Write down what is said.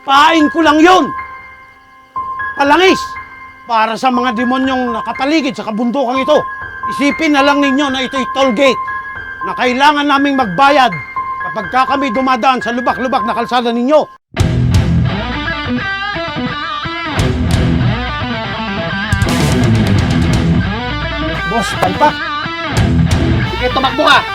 Pain ko lang yun! Palangis! Para sa mga demonyong nakapaligid sa kabundukang ito, isipin na lang ninyo na ito'y toll gate na kailangan naming magbayad kapag kami dumadaan sa lubak-lubak na kalsada ninyo. Boss, palpak! Sige, tumakbo ka!